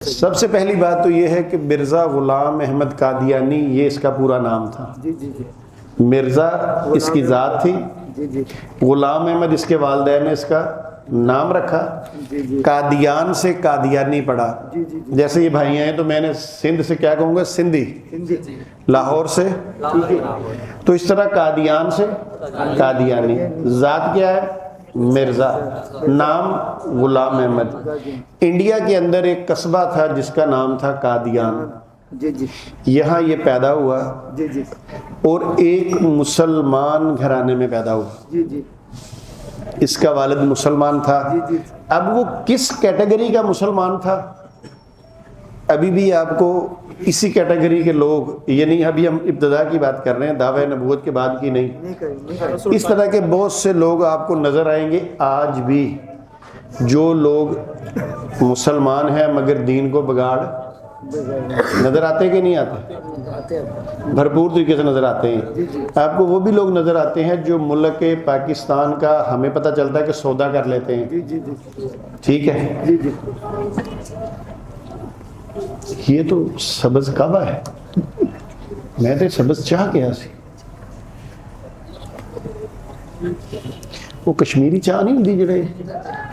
سب سے پہلی بات تو یہ ہے کہ مرزا غلام احمد قادیانی یہ اس کا پورا نام تھا۔ مرزا اس کی ذات تھی، غلام احمد اس کے والدین نے اس کا نام رکھا، قادیان سے قادیانی پڑھا۔ جیسے یہ بھائیاں ہیں تو میں نے سندھ سے کیا کہوں گا، سندھی، لاہور سے، تو اس طرح قادیان سے قادیانی، ذات کیا ہے مرزا، نام غلام احمد۔ انڈیا کے اندر ایک قصبہ تھا جس کا نام تھا قادیان، یہاں یہ پیدا ہوا اور ایک مسلمان گھرانے میں پیدا ہوا۔ اس کا والد مسلمان تھا۔ اب وہ کس کیٹیگری کا مسلمان تھا، ابھی بھی آپ کو اسی کیٹیگری کے لوگ، یعنی ابھی ہم ابتدا کی بات کر رہے ہیں، دعوی نبوت کے بعد کی نہیں، اس طرح کے بہت سے لوگ آپ کو نظر آئیں گے آج بھی، جو لوگ مسلمان ہیں مگر دین کو بگاڑ نظر آتے کہ نہیں آتے، بھرپور طریقے سے نظر آتے ہیں۔ آپ کو وہ بھی لوگ نظر آتے ہیں جو ملک پاکستان کا ہمیں پتہ چلتا ہے کہ سودا کر لیتے ہیں، ٹھیک ہے، یہ تو سبز کعبہ ہے، میں تو سبز چاہ کیا سی، وہ کشمیری چاہ نہیں ہوتی جڑے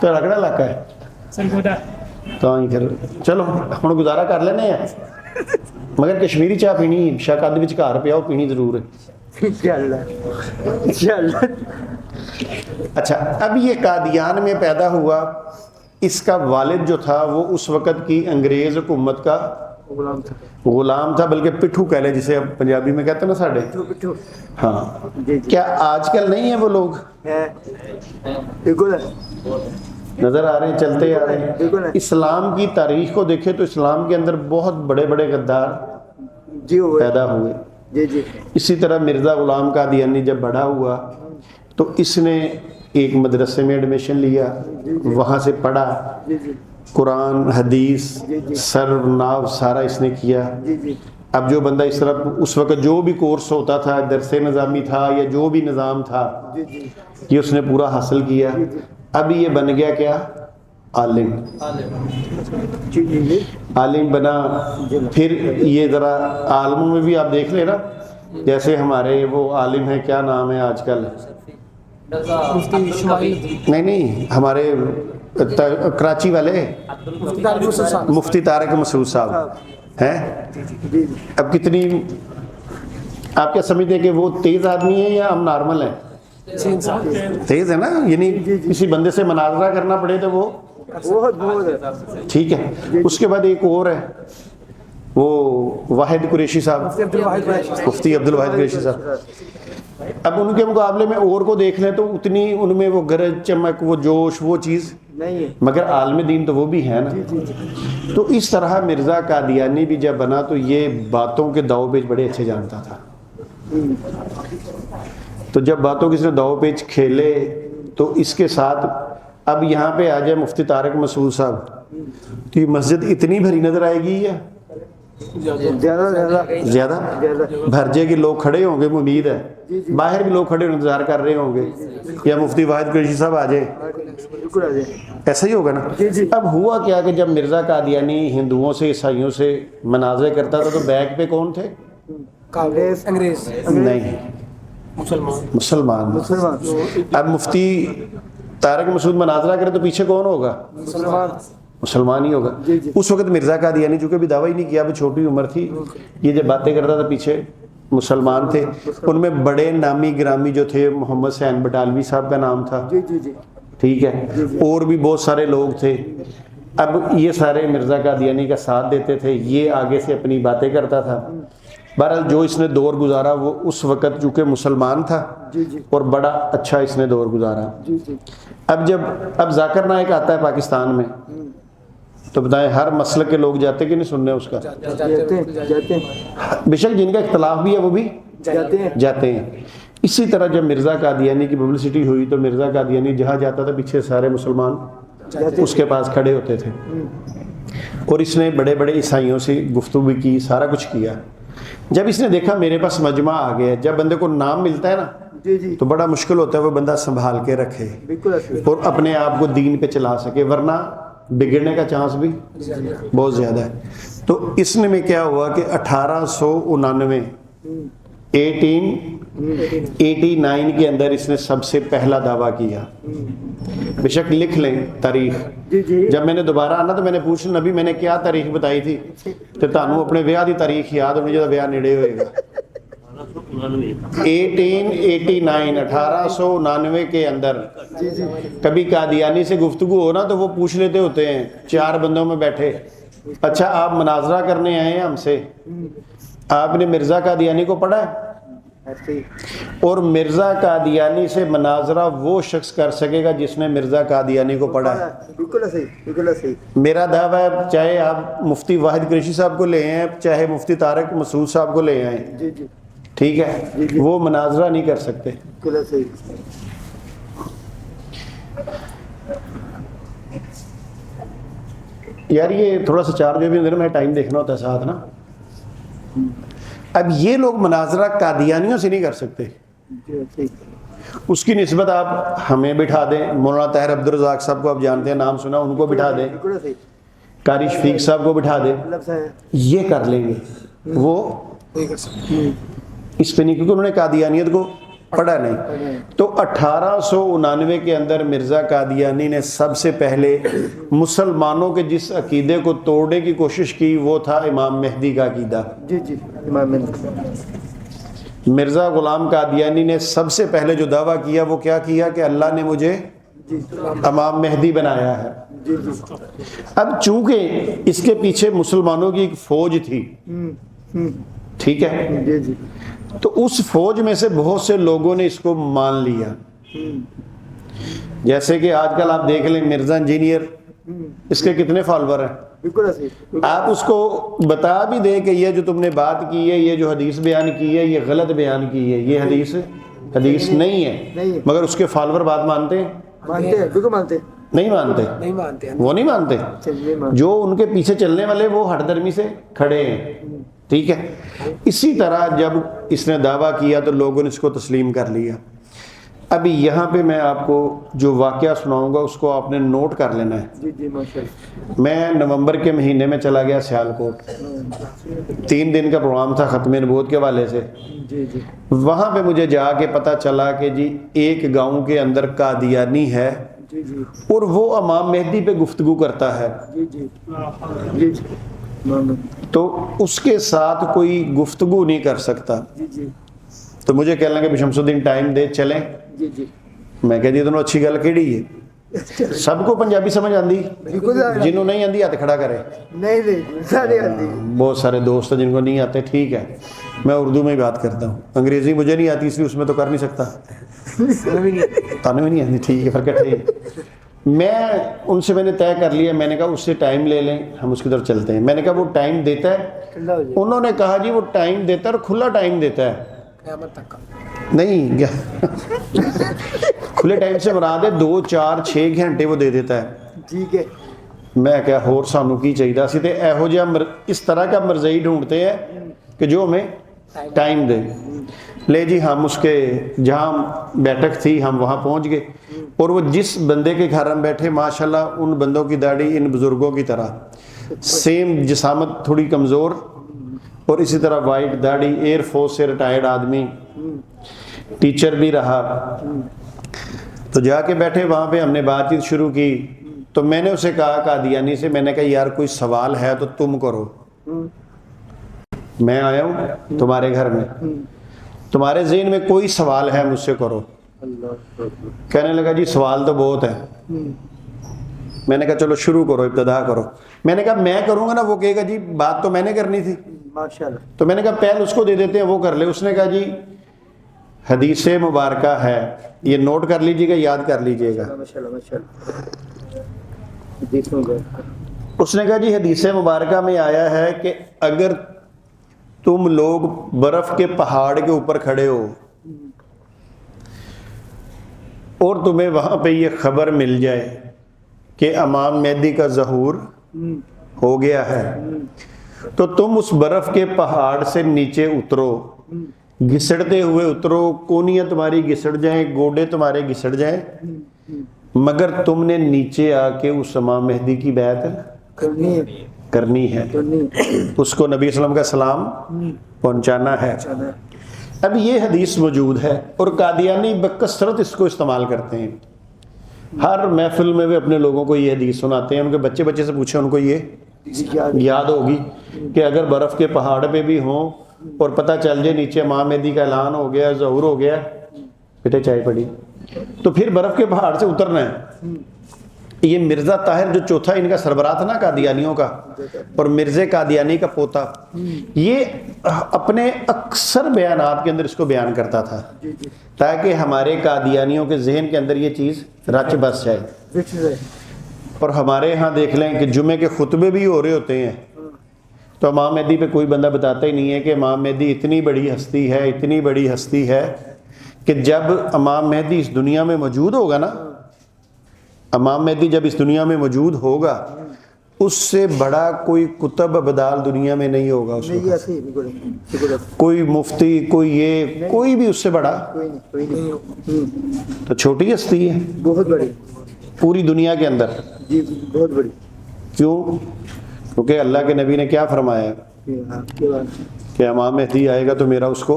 تو رگڑا علاقہ ہے تو چلو ہم گزارا کر لینے ہیں، مگر کشمیری چاہ پینی شاید وچ گھر پیا وہ پینی ضرور ہے۔ اچھا، اب یہ قادیان میں پیدا ہوا، اس کا والد جو تھا وہ اس وقت کی انگریز حکومت کا غلام تھا، بلکہ پٹھو کہہ لیں جسے اب پنجابی میں کہتے ہیں نا ساڑھے، ہاں، کیا آج کل نہیں ہیں وہ لوگ، نظر آ رہے ہیں، چلتے آ رہے ہیں۔ اسلام کی تاریخ کو دیکھیں تو اسلام کے اندر بہت بڑے بڑے غدار پیدا ہوئے۔ اسی طرح مرزا غلام قادیانی جب بڑا ہوا تو اس نے ایک مدرسے میں ایڈمیشن لیا، وہاں سے پڑھا، قرآن حدیث سر ناو سارا اس نے کیا۔ اب جو بندہ اس طرح اس وقت جو بھی کورس ہوتا تھا، درس نظامی تھا یا جو بھی نظام تھا، یہ اس نے پورا حاصل کیا۔ اب یہ بن گیا کیا، عالم، عالم بنا۔ پھر یہ ذرا عالموں میں بھی آپ دیکھ لیں نا، جیسے ہمارے وہ عالم ہیں، کیا نام ہے آج کل، نہیں ہمارے کراچی والے مفتی طارق مسعود صاحب ہیں، اب کتنی آپ کیا سمجھتے ہیں کہ وہ تیز آدمی ہے یا ہم نارمل ہیں، تیز ہے نا، یعنی کسی بندے سے مناظرہ کرنا پڑے تو وہ ٹھیک ہے۔ اس کے بعد ایک اور ہے وہ واحد قریشی صاحب، مفتی عبد الواحد قریشی صاحب۔ اب ان کے مقابلے میں اور کو دیکھ لیں تو اتنی ان میں وہ گرج چمک، وہ جوش، وہ چیز نہیں ہے، مگر عالم دین تو وہ بھی ہے نا۔ تو اس طرح مرزا قادیانی بھی جب بنا تو یہ باتوں کے داؤ پیچ بڑے اچھے جانتا تھا۔ تو جب باتوں کس نے داؤ پیچ کھیلے تو اس کے ساتھ اب یہاں پہ آ جائے مفتی طارق مسعود صاحب تو یہ مسجد اتنی بھری نظر آئے گی یا زیادہ بھر جائے گی، لوگ کھڑے ہوں گے، امید ہے باہر بھی لوگ کھڑے انتظار کر رہے ہوں گے یا مفتی واحد قریشی صاحب آ جائیں، ایسا ہی ہوگا نا۔ اب ہوا کیا کہ جب مرزا قادیانی ہندوؤں سے عیسائیوں سے مناظرے کرتا تھا تو بیک پہ کون تھے، انگریز نہیں، مسلمان۔ اب مفتی طارق مسعود مناظرہ کرے تو پیچھے کون ہوگا، مسلمان ہی ہوگا۔ اس وقت مرزا قادیانی چونکہ بھی دعویٰ ہی نہیں کیا، وہ چھوٹی عمر تھی، یہ جب باتیں کرتا تھا پیچھے مسلمان تھے۔ ان میں بڑے نامی گرامی جو تھے، محمد حسین بٹالوی صاحب کا نام تھا، ٹھیک ہے، اور بھی بہت سارے لوگ تھے۔ اب یہ سارے مرزا قادیانی کا ساتھ دیتے تھے، یہ آگے سے اپنی باتیں کرتا تھا۔ بہرحال جو اس نے دور گزارا وہ اس وقت چونکہ مسلمان تھا اور بڑا اچھا اس نے دور گزارا۔ اب ذاکر نائک آتا ہے پاکستان میں تو بتائیں ہر مسلک کے لوگ جاتے کہ نہیں سننے اس کا، بے شک جن کا اختلاف بھی ہے وہ بھی جاتے ہیں۔ اسی طرح جب مرزا قادیانی کی پبلسٹی ہوئی تو مرزا قادیانی جہاں جاتا تھا پیچھے سارے مسلمان اس کے پاس کھڑے ہوتے تھے، اور اس نے بڑے بڑے عیسائیوں سے گفتگو بھی کی، سارا کچھ کیا۔ جب اس نے دیکھا میرے پاس مجمع آ گیا، جب بندے کو نام ملتا ہے نا تو بڑا مشکل ہوتا ہے وہ بندہ سنبھال کے رکھے اور اپنے آپ کو دین پہ چلا سکے، ورنہ بگڑنے کا چانس بھی بہت زیادہ ہے. تو اس میں کیا ہوا کہ 1899 1889 کے اندر اس نے سب سے پہلا دعویٰ کیا. بے شک لکھ لیں تاریخ. جب میں نے دوبارہ آنا تو میں نے پوچھنا نبی میں نے کیا تاریخ بتائی تھی تو تانوں اپنے ویاہ دی تاریخ یاد ہونی جب ویاہ نیڑے ہوئے گا. 1899 کے اندر کبھی قادیانی سے گفتگو ہو نا تو وہ پوچھ لیتے ہوتے ہیں 4 بندوں میں بیٹھے, اچھا آپ مناظرہ کرنے آئے ہیں ہم سے, آپ نے مرزا قادیانی کو پڑھا ہے؟ اور مرزا قادیانی سے مناظرہ وہ شخص کر سکے گا جس نے مرزا قادیانی کو پڑھا ہے. بالکل صحیح, بالکل صحیح. میرا دعویٰ ہے چاہے آپ مفتی واحد قریشی صاحب کو لے آئیں, چاہے مفتی طارق مسعود صاحب کو لے آئیں, ٹھیک ہے, وہ مناظرہ نہیں کر سکتے. بالکل صحیح. یار یہ تھوڑا سا چارج بھی اندر میں ٹائم دیکھنا ہوتا ہے ساتھ نا. اب یہ لوگ مناظرہ قادیانیوں سے نہیں کر سکتے. اس کی نسبت آپ ہمیں بٹھا دیں, مولانا طاہر عبدالرزاق صاحب کو آپ جانتے ہیں, نام سنا, ان کو بٹھا دیں, قاری شفیق صاحب کو بٹھا دیں, یہ کر لیں گے. وہ اس پہ نہیں, کیونکہ انہوں نے قادیانیت کو پڑھا نہیں. تو 1899 کے اندر مرزا قادیانی نے سب سے پہلے مسلمانوں کے جس عقیدے کو توڑنے کی کوشش کی وہ تھا امام مہدی کا عقیدہ. امام مہدی. مرزا غلام قادیانی نے سب سے پہلے جو دعویٰ کیا وہ کیا کیا کہ اللہ نے مجھے امام مہدی بنایا ہے. اب چونکہ اس کے پیچھے مسلمانوں کی ایک فوج تھی, ٹھیک ہے, تو اس فوج میں سے بہت سے لوگوں نے اس کو مان لیا. جیسے کہ آج کل آپ دیکھ لیں مرزا انجینئر, اس کے کتنے فالوور ہیں. آپ اس کو بتا بھی دیں کہ یہ جو تم نے بات کی ہے, یہ جو حدیث بیان کی ہے, یہ غلط بیان کی ہے, یہ حدیث نہیں ہے, مگر اس کے فالوور بات مانتے ہیں؟ نہیں مانتے. وہ نہیں مانتے. جو ان کے پیچھے چلنے والے وہ ہٹ درمی سے کھڑے ہیں, ٹھیک ہے. اسی طرح جب اس نے دعویٰ کیا تو لوگوں نے اس کو تسلیم کر لیا. ابھی یہاں پہ میں آپ کو جو واقعہ سناؤں گا اس کو آپ نے نوٹ کر لینا ہے. میں نومبر کے مہینے میں چلا گیا سیالکوٹ, 3 دن کا پروگرام تھا ختم نبوت کے حوالے سے. وہاں پہ مجھے جا کے پتہ چلا کہ جی ایک گاؤں کے اندر قادیانی ہے اور وہ امام مہدی پہ گفتگو کرتا ہے, تو اس کے ساتھ کوئی گفتگو نہیں کر سکتا. تو مجھے کہنے لگے شمس الدین ٹائم دے چلیں. میں کہہ دی تمہیں اچھی گل کیڑی ہے, سب کو پنجابی سمجھ آندی, جنہوں نہیں آندی ہاتھ کھڑا کرے. بہت سارے دوست ہیں جن کو نہیں آتے, ٹھیک ہے, میں اردو میں ہی بات کرتا ہوں, انگریزی مجھے نہیں آتی اس لیے اس میں تو کر نہیں سکتا. تانے بھی نہیں آتی, ٹھیک ہے, پھر کٹھے. میں ان سے میں نے طے کر لیا, میں نے کہا اس سے ٹائم لے لیں, ہم اس کی طرف چلتے ہیں. میں نے کہا وہ ٹائم دیتا ہے؟ انہوں نے کہا جی وہ ٹائم دیتا ہے اور کھلا ٹائم دیتا ہے. نہیں کھلے ٹائم سے مراد ہے 2 4 6 گھنٹے وہ دے دیتا ہے. ٹھیک ہے. میں کیا ہور سانو کی چاہیے سی تے ایہو جہا اس طرح کا مرزائی ڈھونڈتے ہیں کہ جو ہمیں ٹائم دے. لے جی ہم اس کے جہاں بیٹھک تھی ہم وہاں پہنچ گئے, اور وہ جس بندے کے گھر ہم بیٹھے ماشاءاللہ ان بندوں کی داڑھی ان بزرگوں کی طرح سیم, جسامت تھوڑی کمزور, اور اسی طرح وائٹ داڑھی, ایئر فورس سے ریٹائرڈ آدمی, ٹیچر بھی رہا. تو جا کے بیٹھے وہاں پہ ہم نے بات چیت شروع کی. تو میں نے اسے کہا قادیانی سے, میں نے کہا یار کوئی سوال ہے تو تم کرو, میں آیا ہوں تمہارے گھر میں, تمہارے ذہن میں کوئی سوال ہے مجھ سے کرو. کہنے لگا جی سوال تو بہت ہے. میں نے کہا چلو شروع کرو, ابتدا کرو. میں نے کہا میں کروں گا نا, وہ کہے گا جی بات تو میں نے کرنی تھی. تو میں نے کہا پہل اس کو دے دیتے ہیں, وہ کر لے. اس نے کہا جی حدیث مبارکہ ہے, یہ نوٹ کر لیجیے گا, یاد کر لیجیے گا. اس نے کہا جی حدیث مبارکہ میں آیا ہے کہ اگر تم لوگ برف کے پہاڑ کے اوپر کھڑے ہو اور تمہیں وہاں پہ یہ خبر مل جائے کہ امام مہدی کا ظہور ہو گیا ہے, تو تم اس برف کے پہاڑ سے نیچے اترو, گھسڑتے ہوئے اترو, کونیاں تمہاری گھسڑ جائیں, گوڈے تمہارے گھسڑ جائیں, مگر تم نے نیچے آ کے اس امام مہدی کی بیعت کرنی ہے، اس کو نبی صلی اللہ علیہ وسلم کا سلام پہنچانا ہے۔ اب یہ حدیث موجود ہے اور قادیانی بکثرت اس کو استعمال کرتے ہیں، ہر محفل میں وہ اپنے لوگوں کو یہ حدیث سناتے ہیں۔ ان کے بچے بچے سے پوچھیں، ان کو یہ یاد ہوگی کہ اگر برف کے پہاڑ پہ بھی ہوں اور پتہ چل جائے نیچے امام مہدی کا اعلان ہو گیا، ظہور ہو گیا، بیٹے چائے پڑی، تو پھر برف کے پہاڑ سے اترنا ہے۔ یہ مرزا طاہر جو چوتھا ان کا سربراہ تھا نا قادیانیوں کا، اور مرزا قادیانی کا پوتا، یہ اپنے اکثر بیانات کے اندر اس کو بیان کرتا تھا تاکہ ہمارے قادیانیوں کے ذہن کے اندر یہ چیز رچ بس جائے۔ اور ہمارے ہاں دیکھ لیں کہ جمعے کے خطبے بھی ہو رہے ہوتے ہیں تو امام مہدی پہ کوئی بندہ بتاتا ہی نہیں ہے کہ امام مہدی اتنی بڑی ہستی ہے، اتنی بڑی ہستی ہے کہ جب امام مہدی اس دنیا میں موجود ہوگا نا، امام مہدی جب اس دنیا میں موجود ہوگا، اس سے بڑا کوئی کتب ابدال دنیا میں نہیں ہوگا اس وقت، کوئی مفتی، کوئی یہ، کوئی بھی اس سے بڑا، تو چھوٹی ہستی ہے بہت بڑی پوری دنیا کے اندر۔ جی بہت بڑی۔ کیوں؟ کیونکہ اللہ کے نبی نے کیا فرمایا کہ امام مہدی آئے گا تو میرا اس کو،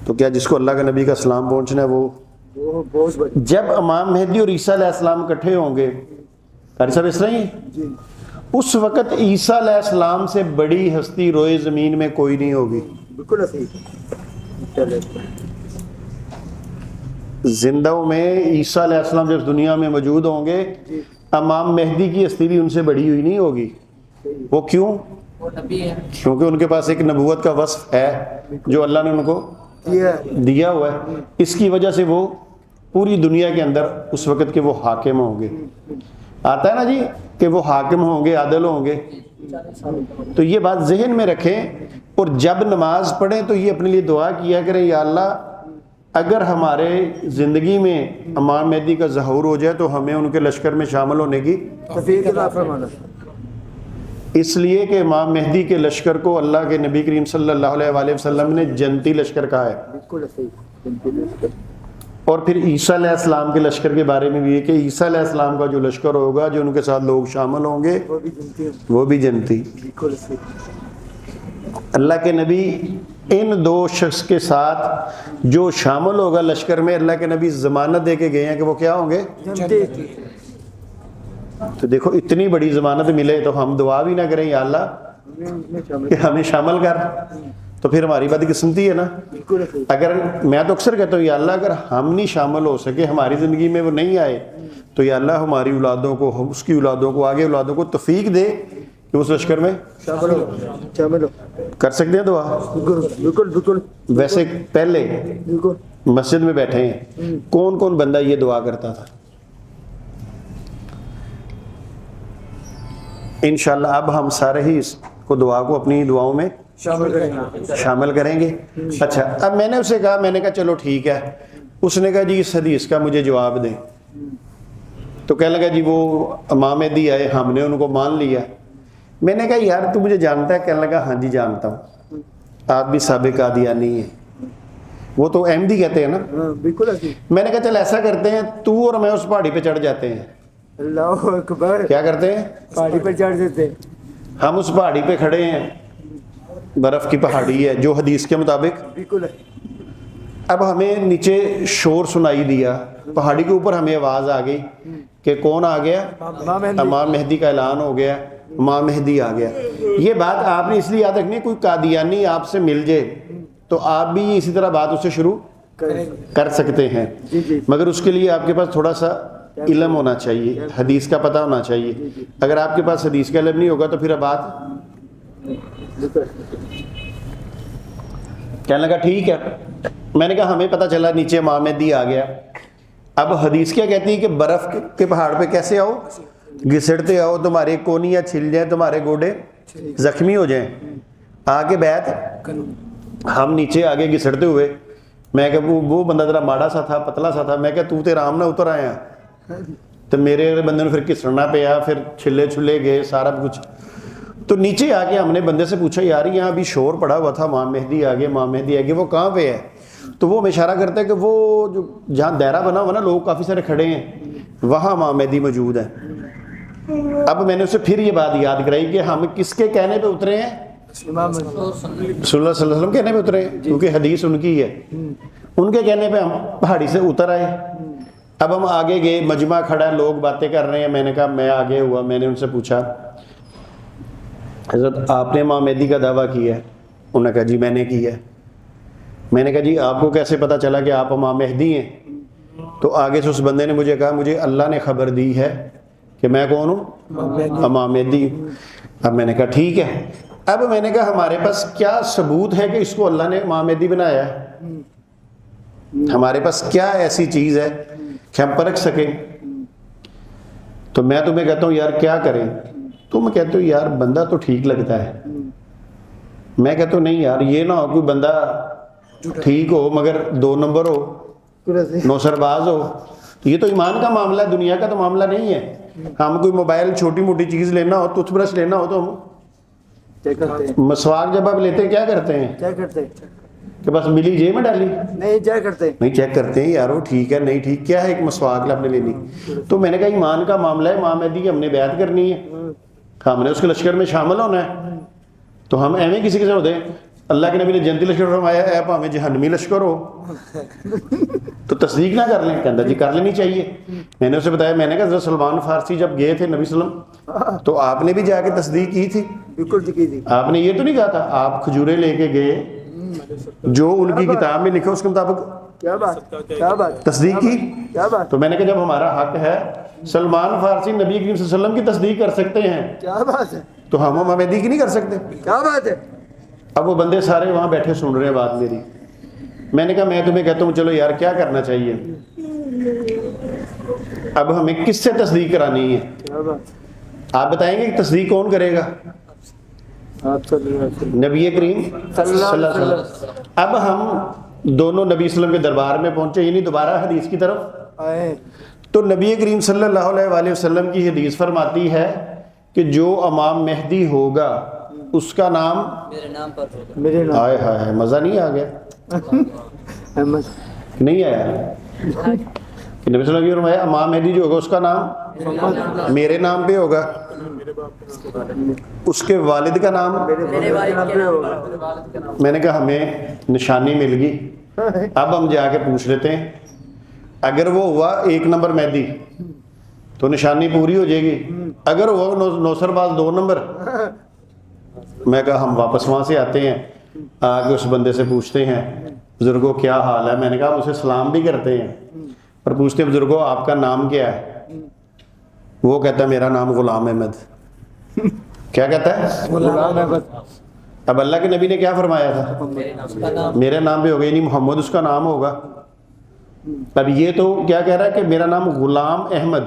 تو کیا جس کو اللہ کے نبی کا سلام پہنچنا ہے وہ جب امام مہدی اور عیسیٰ علیہ السلام اکٹھے ہوں گے، قاری صاحب اس طرح ہی، اس وقت عیسیٰ علیہ السلام سے بڑی ہستی روئے زمین میں کوئی نہیں ہوگی۔ بالکل صحیح۔ زندوں میں عیسیٰ علیہ السلام جب دنیا میں موجود ہوں گے، امام مہدی کی ہستی بھی ان سے بڑی ہوئی نہیں ہوگی۔ وہ کیوں؟ کیونکہ ان کے پاس ایک نبوت کا وصف ہے جو اللہ نے ان کو دیا ہوا ہے، اس کی وجہ سے وہ پوری دنیا کے اندر اس وقت کے وہ حاکم ہوں گے۔ آتا ہے نا جی کہ وہ حاکم ہوں گے، عادل ہوں گے، تو یہ بات ذہن میں رکھیں، اور جب نماز پڑھیں تو یہ اپنے لیے دعا کیا کریں، یا اللہ اگر ہمارے زندگی میں امام مہدی کا ظہور ہو جائے تو ہمیں ان کے لشکر میں شامل ہونے کی توفیق عطا فرمانا، اس لیے کہ امام مہدی کے لشکر کو اللہ کے نبی کریم صلی اللہ علیہ وآلہ وسلم نے جنتی لشکر کہا ہے۔ بالکل صحیح۔ اور پھر عیسیٰ علیہ السلام کے لشکر کے بارے میں بھی ہے کہ عیسیٰ علیہ السلام کا جو لشکر ہوگا، جو ان کے ساتھ لوگ شامل ہوں گے، وہ بھی جنتی۔ بالکل صحیح۔ اللہ کے نبی ان دو شخص کے ساتھ جو شامل ہوگا لشکر میں، اللہ کے نبی ضمانت دے کے گئے ہیں کہ وہ کیا ہوں گے، تو دیکھو اتنی بڑی ضمانت ملے تو ہم دعا بھی نہ کریں یا اللہ کہ ہمیں شامل کر، تو پھر ہماری بدقسمتی ہے نا۔ اگر میں تو اکثر کہتا ہوں یا اللہ اگر ہم نہیں شامل ہو سکے، ہماری زندگی میں وہ نہیں آئے، تو یا اللہ ہماری اولادوں کو، اس کی اولادوں کو، آگے اولادوں کو توفیق دے کہ اس لشکر میں شامل ہو۔ کر سکتے ہیں دعا؟ بالکل بالکل۔ ویسے پہلے مسجد میں بیٹھے ہیں، کون کون بندہ یہ دعا کرتا تھا؟ انشاءاللہ اب ہم سارے ہی اس کو دعا کو اپنی دعاؤں میں شامل کریں گے۔ اچھا، اب میں نے اسے کہا، میں نے کہا چلو ٹھیک ہے، اس نے کہا جی اس حدیث کا مجھے جواب دیں، تو کہنے لگا جی وہ امام مہدی آئے، ہم نے ان کو مان لیا۔ میں نے کہا یار تو مجھے جانتا ہے؟ کہنے لگا ہاں جی جانتا ہوں، آپ بھی سابق قادیانی ہیں، وہ تو احمدی کہتے ہیں نا۔ بالکل۔ میں نے کہا چل ایسا کرتے ہیں، تو اور میں اس پہاڑی پہ چڑھ جاتے ہیں۔ اللہ اکبر۔ کیا کرتے ہیں؟ پہاڑی پر چڑھ دیتے۔ ہم اس پہاڑی پہ کھڑے ہیں، برف کی پہاڑی ہے جو حدیث کے مطابق، بالکل۔ اب ہمیں نیچے شور سنائی دیا، پہاڑی کے اوپر ہمیں آواز آ گئی کہ کون آ گیا؟ امام مہدی کا اعلان ہو گیا، امام مہدی آ گیا۔ یہ بات آپ نے اس لیے یاد رکھنی ہے، کوئی قادیانی آپ سے مل جائے تو آپ بھی اسی طرح بات اس سے شروع کر سکتے ہیں، مگر اس کے لیے آپ کے پاس تھوڑا سا علم ہونا چاہیے، حدیث کا پتہ ہونا چاہیے۔ اگر آپ کے پاس حدیث کا علم نہیں ہوگا تو پھر اب بات کہنے لگا ٹھیک ہے۔ میں نے کہا ہمیں پتہ چلا نیچے امام مہدی آ گیا، اب حدیث کیا کہتی ہے کہ برف کے پہاڑ پہ کیسے آؤ؟ گھسڑتے آؤ، تمہارے کونیاں چھل جائیں، تمہارے گوڑے زخمی ہو جائیں، آگے بیعت۔ ہم نیچے آگے گھسڑتے ہوئے، میں کہ وہ بندہ ذرا ماڑا سا تھا، پتلا سا تھا، میں کہ تو تے رام نہ اتر آیا، تو میرے بندے نے پھر گھسڑنا پیا، پھر چھلے گئے سارا کچھ۔ تو نیچے آ کے ہم نے بندے سے پوچھا یار یہاں ابھی شور پڑا ہوا تھا، امام مہدی آ گئے، امام مہدی آ گئے، وہ کہاں پہ ہے؟ تو وہ ہمیں اشارہ کرتا ہے کہ وہ جو جہاں دائرہ بنا ہوا نا لوگ کافی سارے کھڑے ہیں وہاں امام مہدی موجود ہے. اب میں نے اسے پھر یہ بات یاد کرائی کہ ہم کس کے کہنے پہ اترے ہیں؟ امام صلی اللہ علیہ وسلم کہنے پہ اترے ہیں, کیونکہ حدیث ان کی ہے. ان کے کہنے پہ ہم پہاڑی سے اتر آئے. اب ہم آگے گئے, مجمع کھڑا ہے, لوگ باتیں کر رہے ہیں. میں نے کہا میں آگے ہوا, میں نے ان سے پوچھا حضرت آپ نے امام مہدی کا دعویٰ کیا ہے؟ انہوں نے کہا جی میں نے کیا ہے. میں نے کہا جی آپ کو کیسے پتہ چلا کہ آپ امام مہدی ہیں؟ تو آگے سے اس بندے نے مجھے کہا مجھے اللہ نے خبر دی ہے کہ میں کون ہوں؟ امام مہدی. اب میں نے کہا ٹھیک ہے. اب میں نے کہا ہمارے پاس کیا ثبوت ہے کہ اس کو اللہ نے امام مہدی بنایا ہے؟ ہمارے پاس کیا ایسی چیز ہے کہ ہم پرکھ سکیں؟ تو میں تمہیں کہتا ہوں یار کیا کریں؟ تم کہتے ہو یار بندہ تو ٹھیک لگتا ہے. میں کہتا ہوں نہیں یار یہ نہ ہو کوئی بندہ ٹھیک ہو مگر 2 نمبر ہو, نوسر باز ہو. یہ تو ایمان کا معاملہ ہے, دنیا کا تو معاملہ نہیں ہے. ہم کوئی موبائل چھوٹی موٹی چیز لینا ہو, ٹوتھ برش لینا ہو تو ہم مسواک جب آپ لیتے ہیں کیا کرتے ہیں؟ کیا کرتے ہیں کہ بس ملی جیب میں ڈالی؟ نہیں, کیا کرتے ہیں نہیں, چیک کرتے ہیں یار وہ ٹھیک ہے نہیں ٹھیک, کیا ہے ایک مسواک آپ نے لینی. تو میں نے کہا ایمان کا معاملہ ہے, امام مہدی کی ہم نے بیعت کرنی ہے, ہم نے اس کے لشکر میں شامل ہونا ہے. تو ہم ایویں کسی کے سے ہوتے ہیں اللہ کے نبی نے جنتی لشکر فرمایا ہے, آپ ہمیں جہنمی لشکر ہو تو تصدیق نہ کر لیں؟ کہتا جی کر لینی چاہیے. میں نے اسے بتایا, میں نے کہا حضرت سلمان فارسی جب گئے تھے نبی صلی اللہ علیہ وسلم تو آپ نے بھی جا کے تصدیق کی تھی؟ بالکل کی تھی. آپ نے یہ تو نہیں کہا تھا, آپ کھجوریں لے کے گئے جو ان کی کتاب میں لکھا اس کے مطابق کیا بات, کیا بات, تصدیق کی. کیا بات, تو میں نے کہا جب ہمارا حق ہے سلمان فارسی نبی کریم صلی اللہ علیہ وسلم کی تصدیق کر سکتے ہیں کیا بات ہے, تو ہم امام مہدی کی نہیں کر سکتے؟ کیا بات ہے. اب وہ بندے سارے وہاں بیٹھے سن رہے ہیں بات میری. میں نے کہا میں تمہیں کہتا ہوں چلو یار کیا کرنا چاہیے, اب ہمیں کس سے تصدیق کرانی ہے؟ کیا بات, آپ بتائیں گے کہ تصدیق کون کرے گا؟ آپ صلی اللہ علیہ وسلم. نبی کریم صلی اللہ علیہ وسلم. اب ہم دونوں نبی صلی اللہ علیہ وسلم کے دربار میں پہنچے, یعنی دوبارہ حدیث کی طرف آئے. تو نبی کریم صلی اللہ علیہ وآلہ وسلم کی حدیث فرماتی ہے کہ جو امام مہدی ہوگا اس کا نام میرے نام پر ہوگا. میرے نام آئے ہائے, مزہ نہیں آ گیا؟ احمد. نہیں آیا کہ نبی صلی اللہ علیہ وسلم نے فرمایا امام مہدی جو ہوگا اس کا نام میرے نام پہ ہوگا, اس کے والد کا نام میرے والد کے نام پر. میں نے کہا ہمیں نشانی مل گئی. اب ہم جا کے پوچھ لیتے ہیں, اگر وہ ہوا 1 نمبر مہدی تو نشانی پوری ہو جائے گی, اگر ہوا نوسر باز 2 نمبر. میں کہا ہم واپس وہاں سے آتے ہیں, آگے اس بندے سے پوچھتے ہیں بزرگوں کیا حال ہے. میں نے کہا ہم اسے سلام بھی کرتے ہیں اور پوچھتے ہیں بزرگوں آپ کا نام کیا ہے؟ وہ کہتا ہے میرا نام غلام احمد. کیا کہتا ہے؟ غلام احمد. اب اللہ کے نبی نے کیا فرمایا تھا؟ میرے نام پہ ہوگا, یعنی محمد اس کا نام ہوگا. اب یہ تو کیا کہہ رہا ہے کہ میرا نام غلام احمد,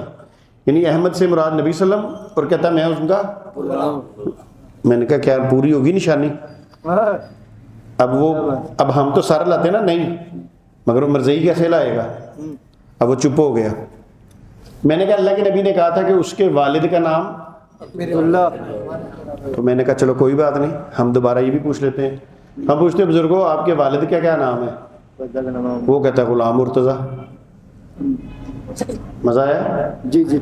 یعنی احمد سے مراد نبی صلی اللہ علیہ وسلم, اور کہتا ہے میں ان کا غلام. میں نے کہا کیا پوری ہوگی نشانی؟ اب ہم تو سارا لاتے نا, نہیں, مگر وہ مرزئی کیسے لائے گا؟ اب وہ چپ ہو گیا. میں نے کہا اللہ کے نبی نے کہا تھا کہ اس کے والد کا نام اللہ. تو میں نے کہا چلو کوئی بات نہیں, ہم دوبارہ یہ بھی پوچھ لیتے ہیں. ہم پوچھتے ہیں بزرگوں آپ کے والد کا کیا نام ہے؟ وہ کہتا ہے غلام مرتضیٰ. مزہ آیا؟ جی جی.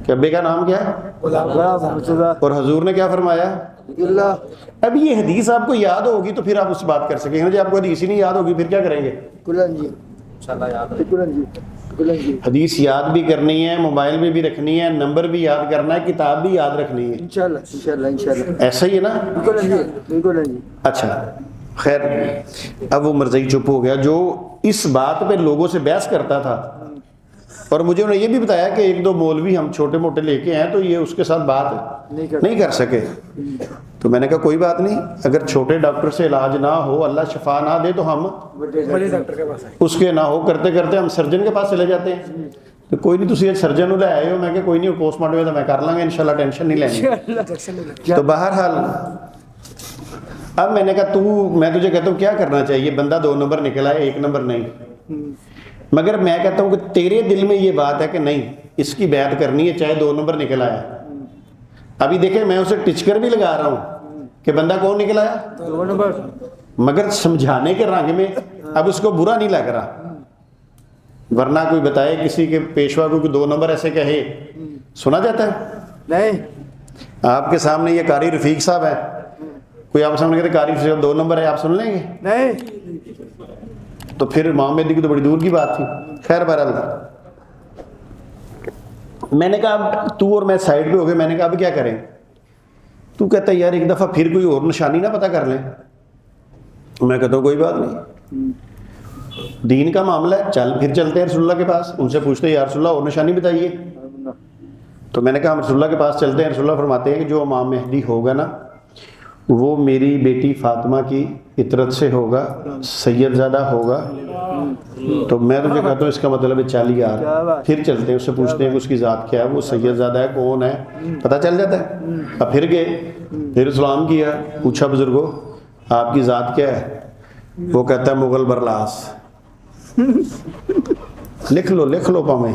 کہ ابے کا نام کیا ہے؟ غلام مرتضیٰ. اور حضور نے کیا فرمایا؟ اللہ. اب یہ حدیث آپ کو یاد ہوگی تو پھر آپ اس سے بات کر سکیں گے. جب آپ کو حدیث ہی نہیں یاد ہوگی پھر کیا کریں گے؟ کلن جی. انشاءاللہ یاد ہے. کلن جی. کلن جی. حدیث یاد بھی کرنی ہے, موبائل میں بھی رکھنی ہے, نمبر بھی یاد کرنا ہے, کتاب بھی یاد رکھنی ہے. انشاءاللہ انشاءاللہ انشاءاللہ. ایسا ہی ہے نا؟ بالکل جی, بالکل جی. اچھا خیر, اب وہ مرزئی چپ ہو گیا جو اس بات پہ لوگوں سے بحث کرتا تھا. اور مجھے انہوں نے یہ بھی بتایا کہ 1-2 مولوی ہم چھوٹے موٹے لے کے ہیں تو یہ اس کے ساتھ بات نہیں کر سکے. تو میں نے کہا کوئی بات نہیں, اگر چھوٹے ڈاکٹر سے علاج نہ ہو, اللہ شفا نہ دے تو ہم بڑے ڈاکٹر کے پاس اس کے نہ ہو کرتے کرتے ہم سرجن کے پاس چلے جاتے ہیں. تو کوئی نہیں تسی سرجن لے آئے ہو, میں کہ کوئی نہیں پوسٹ مارٹم میں تو میں کر لوں گا انشاءاللہ, ٹینشن نہیں لیں گے. تو بہرحال اب میں نے کہا میں تجھے کہتا ہوں کیا کرنا چاہیے, بندہ 2 نمبر نکلا ہے 1 نمبر نہیں, مگر میں کہتا ہوں کہ تیرے دل میں یہ بات ہے کہ نہیں اس کی بیعت کرنی ہے چاہے 2 نمبر نکلا ہے. ابھی دیکھیں میں اسے ٹچکر بھی لگا رہا ہوں کہ بندہ کون نکل آیا؟ 2 نمبر. مگر سمجھانے کے رنگ میں اب اس کو برا نہیں لگ رہا. ورنہ کوئی بتائے کسی کے پیشوا کو کہ 2 نمبر ایسے کہے سنا جاتا ہے؟ نہیں. آپ کے سامنے یہ قاری رفیق صاحب ہے, کوئی آپ سامنے کہتے قاری رفیق 2 نمبر ہے, آپ سن لیں گے؟ نہیں. تو پھر امام مہدی کی تو بڑی دور کی بات تھی. خیر بہرحال میں نے کہا اب تو اور میں سائڈ پہ ہو گئے. میں نے کہا اب کیا کریں؟ تو کہتا ہے یار ایک دفعہ پھر کوئی اور نشانی نہ پتہ کر لیں. میں کہتا ہوں کوئی بات نہیں, دین کا معاملہ ہے, چل پھر چلتے ہیں رسول اللہ کے پاس, ان سے پوچھتے ہیں یا رسول اللہ اور نشانی بتائیے. تو میں نے کہا ہم رسول اللہ کے پاس چلتے ہیں. رسول اللہ فرماتے ہیں کہ جو امام مہدی ہوگا نا وہ میری بیٹی فاطمہ کی عطرت سے ہوگا, سید زادہ ہوگا. تو میں تجھے کہتا ہوں اس کا مطلب ہے چل یار پھر چلتے ہیں, اس سے پوچھتے ہیں کہ اس کی ذات کیا ہے, وہ سید زادہ ہے کون ہے, پتہ چل جاتا ہے. اب پھر گئے, پھر اسلام کیا, پوچھا بزرگوں آپ کی ذات کیا ہے؟ وہ کہتا ہے مغل برلاس. لکھ لو پامے,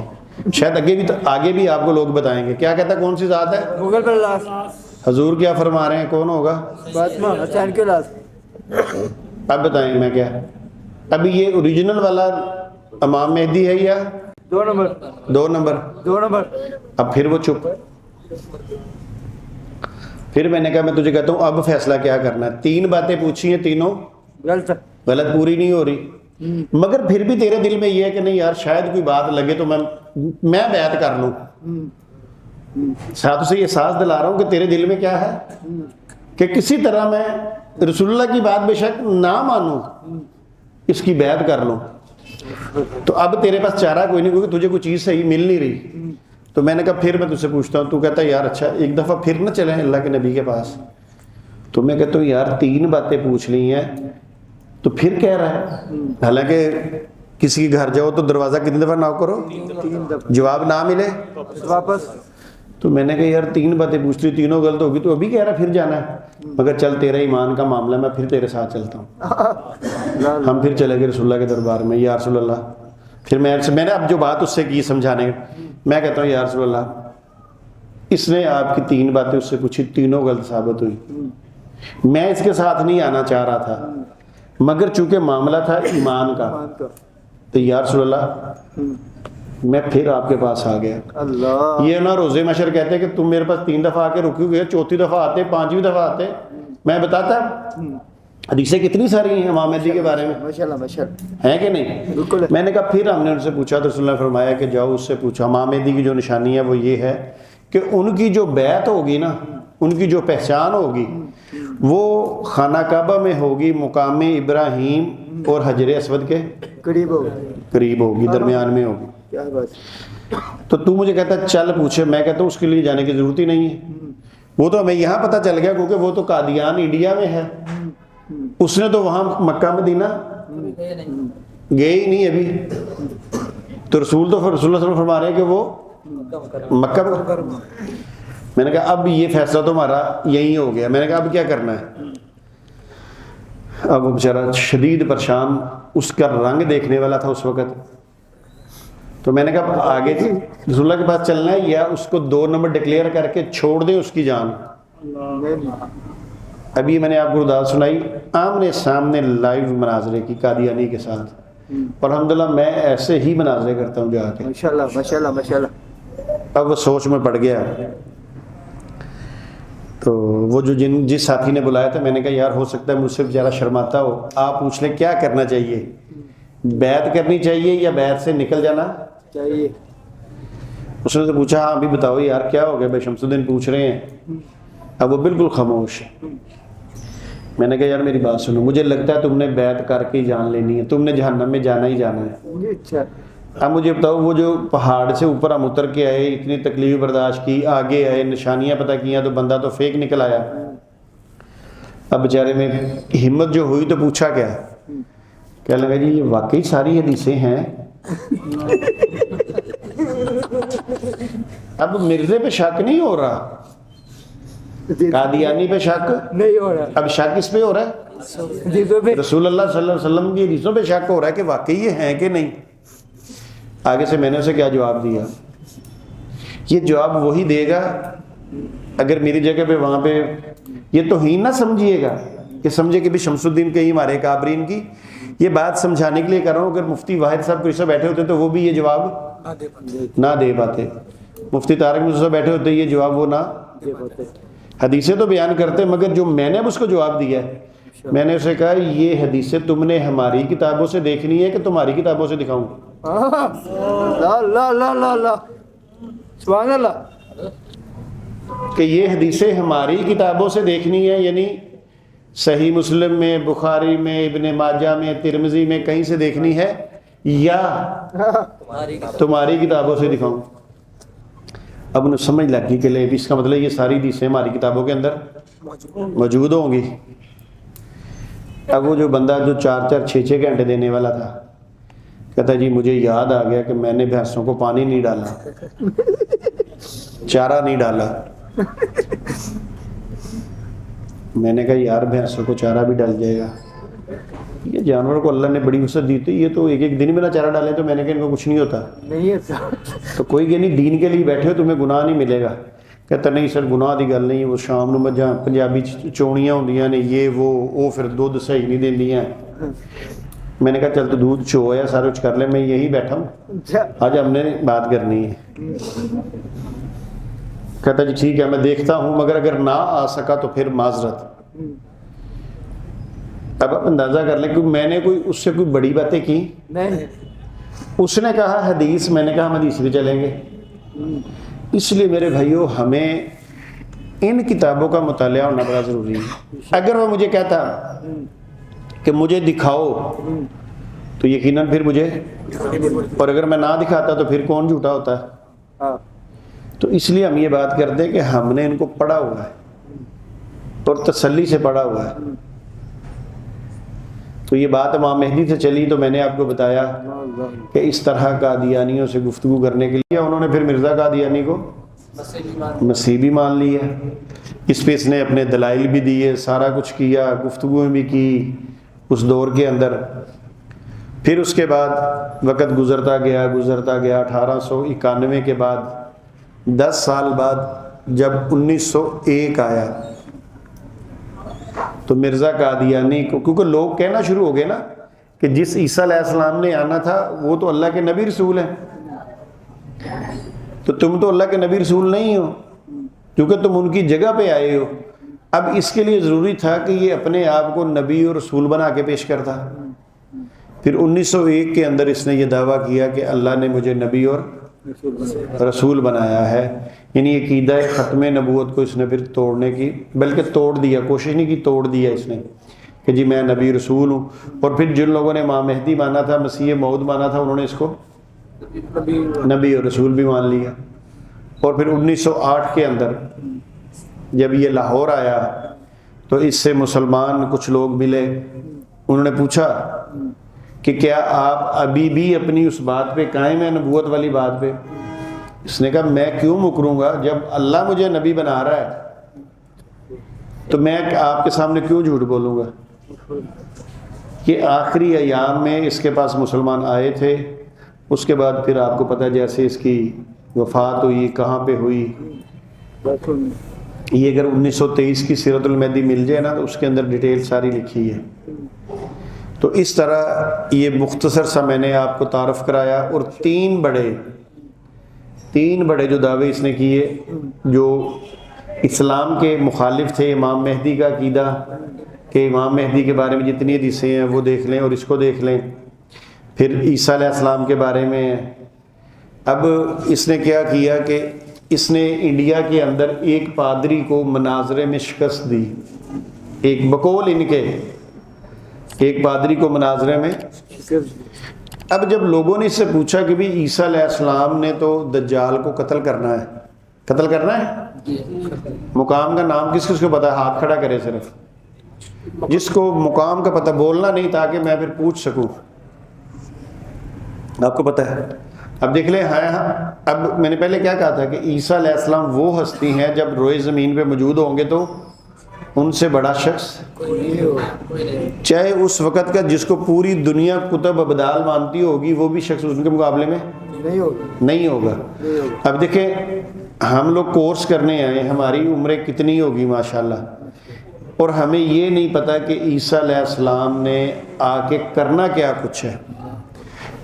شاید آگے بھی آپ کو لوگ بتائیں گے. کیا کہتا ہے کون سی ذات ہے؟ مغل پر لاس. حضور کیا فرما رہے ہیں کون ہوگا؟ فاطمہ حسین کے لاس. اب بتائیں میں کیا, ابھی یہ اوریجنل والا امام مہدی ہے یا 2 نمبر؟ 2 نمبر. 2 نمبر. اب پھر وہ چپ. پھر میں نے کہا میں تجھے کہتا ہوں اب فیصلہ کیا کرنا ہے. 3 باتیں پوچھی ہیں, تینوں غلط پوری نہیں ہو رہی, مگر پھر بھی تیرے دل میں یہ ہے کہ نہیں یار شاید کوئی بات لگے تو میں بیعت کر لوں. ساتھ اسے یہ احساس دلا رہا ہوں کہ تیرے دل میں کیا ہے کہ کسی طرح میں رسول اللہ کی بات بے شک نہ مانوں, اس کی بیعت کر لوں. تو اب تیرے پاس چارہ کوئی نہیں, کیونکہ تجھے کوئی چیز صحیح مل نہیں رہی. تو میں نے کہا پھر میں تجھ سے پوچھتا ہوں. تو کہتا ہے یار اچھا ایک دفعہ پھر نہ چلیں اللہ کے نبی کے پاس. تو میں کہتا ہوں یار 3 باتیں پوچھ لی ہیں تو پھر کہہ رہا ہے, حالانکہ کسی کے گھر جاؤ تو دروازہ کتنی دفعہ ناک کرو, 3 دفعہ, جواب نہ ملے واپس. تو میں نے کہا یار 3 باتیں پوچھ لی, تینوں غلط ہوگی, تو ابھی کہہ رہا پھر جانا ہے. مگر چل تیرا ایمان کا معاملہ, میں پھر تیرے ساتھ چلتا ہوں. ہم پھر چلے گئے رسول اللہ کے دربار میں. یا رسول اللہ, پھر میں نے اب جو بات اس سے کی سمجھانے, میں کہتا ہوں یا رسول اللہ اس نے آپ کی 3 باتیں اس سے پوچھی, تینوں غلط ثابت ہوئی. میں اس کے ساتھ نہیں آنا چاہ رہا تھا, مگر چونکہ معاملہ تھا ایمان کا, تو یا رسول اللہ میں پھر آپ کے پاس آ گیا. اللہ. یہ نا روزے مشر کہتے ہیں کہ تم میرے پاس 3 دفعہ آ کے رکے ہوئے, 4تھی دفعہ آتے, 5ویں دفعہ آتے, میں بتاتا حدیثیں کتنی ساری ہیں امام مہدی کے بارے میں, ماشاءاللہ ماشاءاللہ, ہیں کہ نہیں. بالکل. میں نے کہا پھر ہم نے ان سے پوچھا تو رسول اللہ نے فرمایا کہ جاؤ اس سے پوچھو. امام مہدی کی جو نشانی ہے وہ یہ ہے کہ ان کی جو بیعت ہوگی نا, ان کی جو پہچان ہوگی وہ خانہ کعبہ میں ہوگی, مقام ابراہیم اور حجر اسود کے قریب ہوگی, درمیان میں ہوگی. کیا بات. تو مجھے کہتا ہے چل پوچھے. میں کہتا ہوں اس کے لیے جانے کی ضرورت ہی نہیں ہے, وہ تو ہمیں یہاں پتہ چل گیا کیونکہ وہ تو قادیان انڈیا میں ہے, اس نے تو وہاں مکہ مدینہ گئے ہی نہیں ابھی. تو رسول اللہ صلی اللہ علیہ وسلم فرما رہے ہیں کہ وہ مکہ میں. میں نے کہا اب یہ فیصلہ تو ہمارا یہی ہو گیا. میں نے کہا اب کیا کرنا ہے. اب وہ بیچارہ شدید پریشان, اس کا رنگ دیکھنے والا تھا اس وقت. تو میں نے کہا آگے جی رسول اللہ کے پاس چلنا ہے یا اس کو 2 نمبر ڈکلیئر کر کے چھوڑ دیں اس کی جان. ابھی میں نے آپ کو ارداز سنائی, آمنے سامنے لائیو مناظرے کی قادیانی کے ساتھ, اور الحمدللہ میں ایسے ہی مناظرے کرتا ہوں جا کے. ماشاءاللہ ماشاءاللہ ماشاءاللہ. اب وہ سوچ میں پڑ گیا. تو وہ جو جس ساتھی نے بلایا تھا, میں نے کہا یار ہو سکتا ہے مجھ سے بیچارہ شرماتا ہو, آپ پوچھ لیں کیا کرنا چاہیے, بیعت کرنی چاہیے یا بیعت سے نکل جانا چاہیے. اس نے پوچھا ہاں ابھی بتاؤ یار کیا ہو گیا, بھائی شمس الدین پوچھ رہے ہیں. اب وہ بالکل خاموش. میں نے کہا یار میری بات سنو, مجھے لگتا ہے تم نے بیعت کر کے جان لینی ہے, تم نے جہنم میں جانا ہی جانا ہے. اچھا. اب مجھے بتاؤ وہ جو پہاڑ سے اوپر ہم اتر کے آئے, اتنی تکلیف برداشت کی, آگے آئے, نشانیاں پتہ کیا, تو بندہ تو فیک نکل آیا. اب بیچارے میں ہمت جو ہوئی تو پوچھا کیا, کہنے لگا جی یہ واقعی ساری حدیثیں ہیں. اب مرزے پہ شک نہیں ہو رہا, قادیانی پہ شک نہیں ہو رہا, اب شک اس پہ ہو رہا ہے, حدیثوں پہ. رسول اللہ صلی اللہ علیہ وسلم کی حدیثوں پہ شک ہو رہا ہے کہ واقعی یہ ہیں کہ نہیں. آگے سے میں نے اسے کیا جواب دیا, یہ جواب وہی دے گا اگر میری جگہ پہ وہاں پہ یہ توہین نہ سمجھیے گا کہ سمجھے کہ بھی شمس الدین کہیں ہمارے کابرین کی، یہ بات سمجھانے کے لیے کر رہا ہوں. اگر مفتی واحد صاحب کوئی بیٹھے ہوتے تو وہ بھی یہ جواب نہ دے پاتے. مفتی طارق مصطفیٰ بیٹھے ہوتے یہ جواب وہ نہ حدیثیں تو بیان کرتے، مگر جو میں نے اب اس کو جواب دیا ہے، میں نے اسے کہا یہ حدیثیں تم نے ہماری کتابوں سے دیکھنی ہے کہ تمہاری کتابوں سے دکھاؤں؟ اللہ اللہ اللہ اللہ سبحان اللہ. کہ یہ حدیثیں ہماری کتابوں سے دیکھنی ہے، یعنی صحیح مسلم میں، بخاری میں، ابن ماجہ میں، ترمذی میں کہیں سے دیکھنی ہے، یا تمہاری کتابوں سے دکھاؤں؟ اب انہیں سمجھ لگ گئی کہ لے اس کا مطلب یہ ساری حدیثیں ہماری کتابوں کے اندر موجود ہوں گی. اب وہ جو بندہ جو 4-4 6-6 گھنٹے دینے والا تھا کہتا جی مجھے یاد آ گیا کہ میں نے بھینسوں کو پانی نہیں ڈالا، چارہ نہیں ڈالا. میں نے کہا یار بھینسوں کو چارہ بھی ڈال جائے گا، یہ جانوروں کو اللہ نے بڑی وسعت دی تھی، یہ تو ایک ایک دن میں نہ چارہ ڈالیں. تو میں نے کہا ان کو کچھ نہیں ہوتا، نہیں ہے تو کوئی کہ نہیں دین کے لیے بیٹھے ہو تمہیں گناہ نہیں ملے گا. کہتا نہیں سر گناہ دی گل نہیں، وہ شام نو جہاں پنجابی چونیاں ہوندیاں نے یہ وہ پھر دودھ صحیح نہیں دیندیاں. میں نے کہا چل تو دودھ چو ہے سارا کچھ کر لے، میں یہی بیٹھا ہوں، آج ہم نے بات کرنی ہے. کہتا جی ٹھیک ہے میں دیکھتا ہوں، مگر اگر نہ آ سکا تو پھر معذرت. اب آپ اندازہ کر لیں کہ میں نے کوئی اس سے کوئی بڑی باتیں کی نہیں. اس نے کہا حدیث، میں نے کہا ہم حدیث پہ چلیں گے. اس لیے میرے بھائیوں ہمیں ان کتابوں کا مطالعہ ہونا بڑا ضروری ہے. اگر وہ مجھے کہتا کہ مجھے دکھاؤ تو یقیناً پھر مجھے، اور اگر میں نہ دکھاتا تو پھر کون جھوٹا ہوتا ہے. تو اس لیے ہم یہ بات کرتے ہیں کہ ہم نے ان کو پڑھا ہوا ہے اور تسلی سے پڑھا ہوا ہے. تو یہ بات امام مہدی سے چلی تو میں نے آپ کو بتایا کہ اس طرح قادیانیوں سے گفتگو کرنے کے لیے انہوں نے پھر مرزا قادیانی کو مسیح بھی مان لیا. اس پہ اس نے اپنے دلائل بھی دیے، سارا کچھ کیا، گفتگویں بھی کی اس دور کے اندر. پھر اس کے بعد وقت گزرتا گیا 1891 کے بعد 10 سال بعد جب 1901 آیا تو مرزا قادیانی کو، کیونکہ لوگ کہنا شروع ہو گئے نا کہ جس عیسیٰ علیہ السلام نے آنا تھا وہ تو اللہ کے نبی رسول ہیں، تو تم تو اللہ کے نبی رسول نہیں ہو کیونکہ تم ان کی جگہ پہ آئے ہو. اب اس کے لیے ضروری تھا کہ یہ اپنے آپ کو نبی اور رسول بنا کے پیش کرتا. پھر 1901 کے اندر اس نے یہ دعویٰ کیا کہ اللہ نے مجھے نبی اور رسول بنایا ہے. یعنی عقیدہ ختم نبوت کو اس نے پھر توڑنے کی، بلکہ توڑ دیا، کوشش نہیں کی، توڑ دیا اس نے کہ جی میں نبی رسول ہوں. اور پھر جن لوگوں نے امام مہدی مانا تھا، مسیح موعود مانا تھا، انہوں نے اس کو نبی اور رسول بھی مان لیا. اور پھر 1908 کے اندر جب یہ لاہور آیا تو اس سے مسلمان کچھ لوگ ملے. انہوں نے پوچھا کہ کیا آپ ابھی بھی اپنی اس بات پہ قائم ہیں، نبوت والی بات پہ؟ اس نے کہا میں کیوں مکروں گا، جب اللہ مجھے نبی بنا رہا ہے تو میں آپ کے سامنے کیوں جھوٹ بولوں گا. یہ آخری ایام میں اس کے پاس مسلمان آئے تھے. اس کے بعد پھر آپ کو پتہ جیسے اس کی وفات ہوئی، کہاں پہ ہوئی. یہ اگر 1923 کی سیرت المہدی مل جائے نا تو اس کے اندر ڈیٹیل ساری لکھی ہے. تو اس طرح یہ مختصر سا میں نے آپ کو تعارف کرایا. اور تین بڑے جو دعوے اس نے کیے جو اسلام کے مخالف تھے. امام مہدی کا عقیدہ کہ امام مہدی کے بارے میں جتنی حدیثیں ہیں وہ دیکھ لیں اور اس کو دیکھ لیں. پھر عیسیٰ علیہ السلام کے بارے میں. اب اس نے کیا کیا کہ اس نے انڈیا کے اندر ایک پادری کو مناظرے میں شکست دی. ایک بقول ان کے ایک پادری کو مناظرے میں. اب جب لوگوں نے اس سے پوچھا کہ بھی عیسیٰ علیہ السلام نے تو دجال کو قتل کرنا ہے، مقام کا نام کس کس کو پتا ہے؟ ہاتھ کھڑا کرے صرف، جس کو مقام کا پتہ بولنا نہیں تاکہ میں پھر پوچھ سکوں. آپ کو پتہ ہے؟ اب دیکھ لیں. ہاں اب میں نے پہلے کیا کہا تھا کہ عیسیٰ علیہ السلام وہ ہستی ہیں جب روئے زمین پہ موجود ہوں گے تو ان سے بڑا شخص چاہے اس وقت کا جس کو پوری دنیا کتب ابدال مانتی ہوگی وہ بھی شخص ان کے مقابلے میں نہیں ہوگا. اب دیکھیں ہم لوگ کورس کرنے آئے, ہماری عمریں کتنی ہوگی ماشاءاللہ, اور ہمیں یہ نہیں پتا کہ عیسیٰ علیہ السلام نے آ کے کرنا کیا کچھ ہے.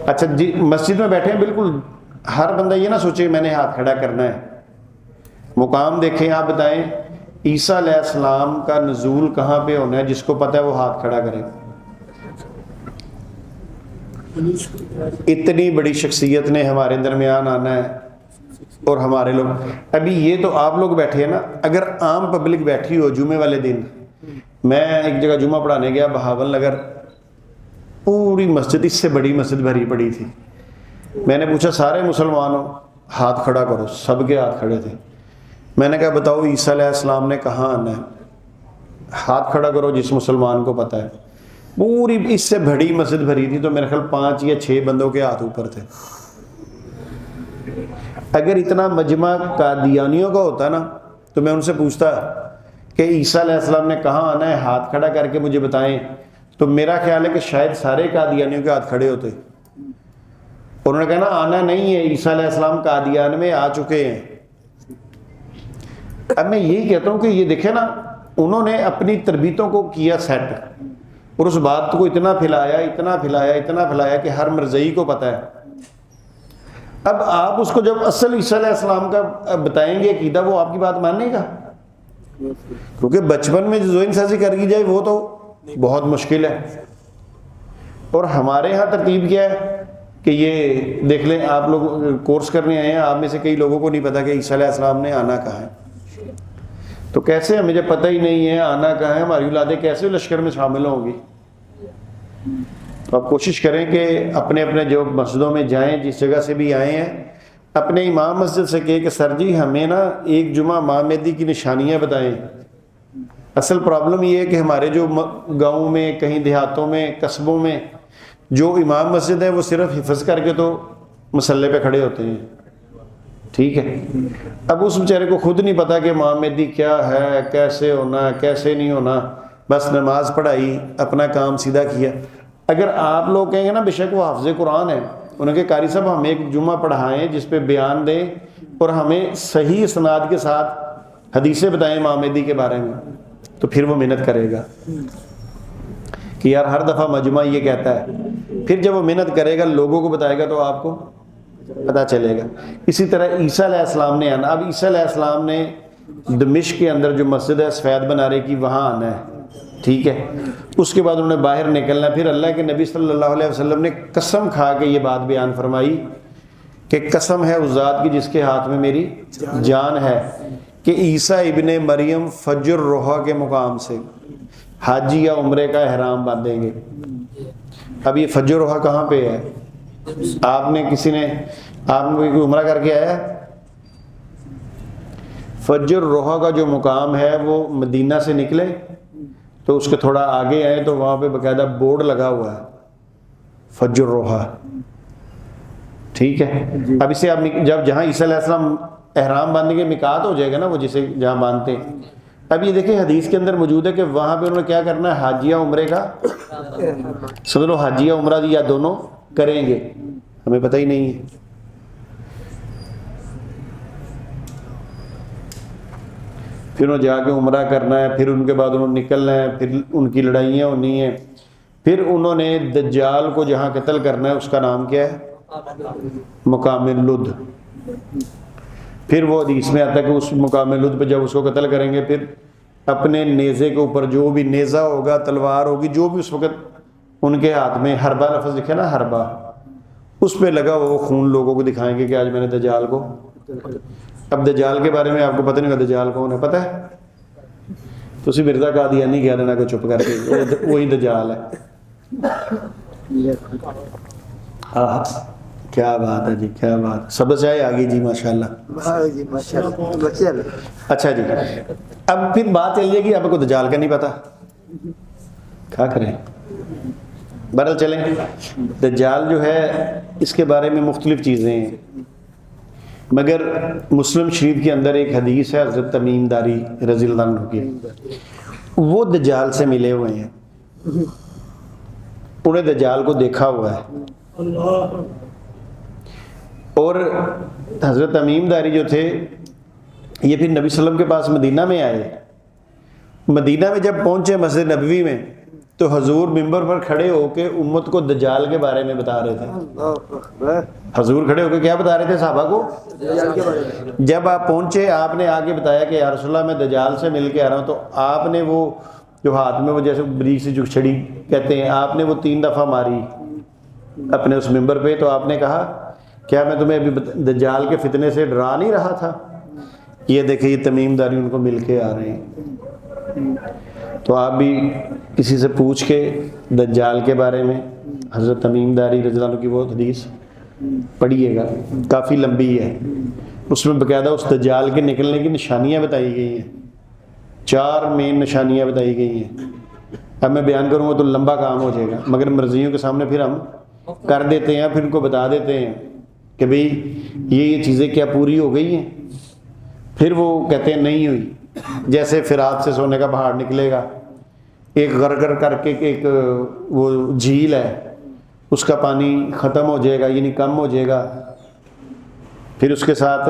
اچھا جی, مسجد میں بیٹھے ہیں, بالکل ہر بندہ یہ نہ سوچے میں نے ہاتھ کھڑا کرنا ہے. مقام دیکھیں, آپ بتائیں عیسیٰ علیہ السلام کا نزول کہاں پہ ہونا ہے, جس کو پتہ ہے وہ ہاتھ کھڑا کرے. اتنی بڑی شخصیت نے ہمارے درمیان آنا ہے, اور ہمارے لوگ, ابھی یہ تو آپ لوگ بیٹھے ہیں نا, اگر عام پبلک بیٹھی ہو جمعے والے دن, میں ایک جگہ جمعہ پڑھانے گیا بہاول نگر, پوری مسجد, اس سے بڑی مسجد بھری پڑی تھی. میں نے پوچھا سارے مسلمانوں ہاتھ کھڑا کرو, سب کے ہاتھ کھڑے تھے. میں نے کہا بتاؤ عیسیٰ علیہ السلام نے کہاں آنا ہے, ہاتھ کھڑا کرو جس مسلمان کو پتہ ہے. پوری اس سے بڑی مسجد بھری تھی, تو میرے خیال 5 یا 6 بندوں کے ہاتھ اوپر تھے. اگر اتنا مجمع قادیانیوں کا ہوتا نا, تو میں ان سے پوچھتا کہ عیسیٰ علیہ السلام نے کہاں آنا ہے, ہاتھ کھڑا کر کے مجھے بتائیں, تو میرا خیال ہے کہ شاید سارے قادیانیوں کے ہاتھ کھڑے ہوتے. انہوں نے کہا نا آنا نہیں ہے, عیسیٰ علیہ السلام قادیان میں آ چکے ہیں. اب میں یہی کہتا ہوں کہ یہ دیکھیں نا, انہوں نے اپنی تربیتوں کو کیا سیٹ, اور اس بات کو اتنا پھیلایا اتنا پھیلایا اتنا پھیلایا کہ ہر مرزئی کو پتہ ہے. اب آپ اس کو جب اصل عیسیٰ علیہ السلام کا بتائیں گے عقیدہ, وہ آپ کی بات ماننے گا؟ کیونکہ بچپن میں جو ذہن سازی کر دی جائے وہ تو بہت مشکل ہے. اور ہمارے ہاں ترتیب کیا ہے کہ یہ دیکھ لیں, آپ لوگ کورس کرنے آئے ہیں, آپ میں سے کئی لوگوں کو نہیں پتا کہ عیسیٰ علیہ السلام نے آنا کہاں ہے. تو کیسے ہمیں جب پتہ ہی نہیں ہے آنا کہاں ہے, ہماری اولادیں کیسے لشکر میں شامل ہوں گی؟ تو آپ کوشش کریں کہ اپنے اپنے جو مسجدوں میں جائیں, جس جگہ سے بھی آئے ہیں, اپنے امام مسجد سے کہے کہ سر جی ہمیں نا ایک جمعہ امام مہدی کی نشانیاں بتائیں. اصل پرابلم یہ ہے کہ ہمارے جو گاؤں میں, کہیں دیہاتوں میں, قصبوں میں جو امام مسجد ہے وہ صرف حفظ کر کے تو مسلح پہ کھڑے ہوتے ہیں. ٹھیک ہے, اب اس بیچارے کو خود نہیں پتا کہ امام مہدی کیا ہے, کیسے ہونا, کیسے نہیں ہونا, بس نماز پڑھائی, اپنا کام سیدھا کیا. اگر آپ لوگ کہیں گے نا بے شک وہ حافظ قرآن ہے, انہوں کے قاری صاحب ہمیں ایک جمعہ پڑھائیں جس پہ بیان دیں, اور ہمیں صحیح اسناد کے ساتھ حدیثیں بتائیں امام مہدی کے بارے میں, تو پھر وہ محنت کرے گا کہ یار ہر دفعہ مجمع یہ کہتا ہے. پھر جب وہ محنت کرے گا, لوگوں کو بتائے گا, تو آپ کو پتہ چلے گا. اسی طرح عیسیٰ علیہ السلام نے آنا. اب عیسیٰ علیہ السلام نے دمشق کے اندر جو مسجد ہے سفید بنارے کی, وہاں آنا ہے. ٹھیک ہے, اس کے بعد انہوں نے باہر نکلنا. پھر اللہ کے نبی صلی اللہ علیہ وسلم نے قسم کھا کے یہ بات بیان فرمائی کہ قسم ہے اس ذات کی جس کے ہاتھ میں میری جان ہے, کہ عیسیٰ ابن مریم فجر روحا کے مقام سے حاجی یا عمرے کا احرام باندھیں گے. اب یہ فجر روحا کہاں پہ ہے؟ آپ نے کسی نے, آپ نے کوئی عمرہ کر کے آیا ہے؟ فجر روحا کا جو مقام ہے وہ مدینہ سے نکلے تو اس کے تھوڑا آگے آئے تو وہاں پہ باقاعدہ بورڈ لگا ہوا ہے فجر روحا. ٹھیک ہے, اب اسے آپ جب جہاں عیسیٰ علیہ السلام احرام باندھیں گے مقات ہو جائے گا نا وہ جسے جہاں باندھتے ہیں. اب یہ دیکھیں حدیث کے اندر موجود ہے کہ وہاں پہ انہوں نے کیا کرنا ہے, حاجیہ عمرے کا, سمجھ لو حاجیہ عمرہ یا دونوں کریں گے, ہمیں پتہ ہی نہیں ہے. پھر انہوں جا کے عمرہ کرنا ہے, پھر ان کے بعد انہوں نے نکلنا ہے, پھر ان کی لڑائیاں ہونی ہیں. پھر انہوں نے دجال کو جہاں قتل کرنا ہے اس کا نام کیا ہے؟ مقام لد. پھر وہ حدیث میں آتا ہے کہ اس مقام لد پہ جب اس کو قتل کریں گے, پھر اپنے نیزے کے اوپر جو بھی نیزہ ہوگا, تلوار ہوگی, جو بھی اس وقت ان کے ہاتھ میں, حربہ لفظ لکھا نا حربہ, اس پہ لگا وہ خون لوگوں کو دکھائیں گے کہ آج میں نے دجال کو. اب دجال کے بارے میں آپ کو پتہ نہیں ہوگا دجال کون ہے, پتہ ہے؟ تو اسی مرزا قادیانی کہہ دینا کہ چپ کر کے وہی دجال ہے. کیا بات ہے جی, کیا بات, سبز آئے آگے جی ماشاءاللہ. اچھا جی, اب پھر بات چل جائے گی, آپ کو دجال کا نہیں پتا, کیا کریں. بہرحال چلیں, دجال جو ہے اس کے بارے میں مختلف چیزیں ہیں, مگر مسلم شریف کے اندر ایک حدیث ہے حضرت تمیم داری رضی اللہ عنہ کی, وہ دجال سے ملے ہوئے ہیں, انہیں دجال کو دیکھا ہوا ہے. اور حضرت تمیم داری جو تھے یہ پھر نبی صلی اللہ علیہ وسلم کے پاس مدینہ میں آئے. مدینہ میں جب پہنچے مسجد نبوی میں تو حضور ممبر پر کھڑے ہو کے امت کو دجال کے بارے میں بتا رہے تھے. حضور کھڑے ہو کے کیا بتا رہے تھے صحابہ کو؟ جب آپ پہنچے آپ نے آگے بتایا کہ یا رسول اللہ میں دجال سے مل کے آ رہا ہوں, تو آپ نے وہ جو ہاتھ میں وہ جیسے بریک سی جو چھڑی کہتے ہیں, آپ نے وہ 3 دفعہ ماری اپنے اس ممبر پہ. تو آپ نے کہا کیا میں تمہیں ابھی دجال کے فتنے سے ڈرا نہیں رہا تھا؟ یہ دیکھیں یہ تمیم داری ان کو مل کے آ رہے ہیں. تو آپ بھی کسی سے پوچھ کے دجال کے بارے میں حضرت تمیم داری رضی اللہ عنہ کی وہ حدیث پڑھیے گا, کافی لمبی ہے. اس میں باقاعدہ اس دجال کے نکلنے کی نشانیاں بتائی گئی ہیں, 4 مین نشانیاں بتائی گئی ہیں. اب میں بیان کروں گا تو لمبا کام ہو جائے گا, مگر مرضیوں کے سامنے پھر ہم کر دیتے ہیں, پھر ان کو بتا دیتے ہیں کہ بھئی یہ چیزیں کیا پوری ہو گئی ہیں. پھر وہ کہتے ہیں نہیں ہوئی. جیسے فرات سے سونے کا پہاڑ نکلے گا, ایک غرغر کر کے ایک وہ جھیل ہے, اس کا پانی ختم ہو جائے گا, یعنی کم ہو جائے گا. پھر اس کے ساتھ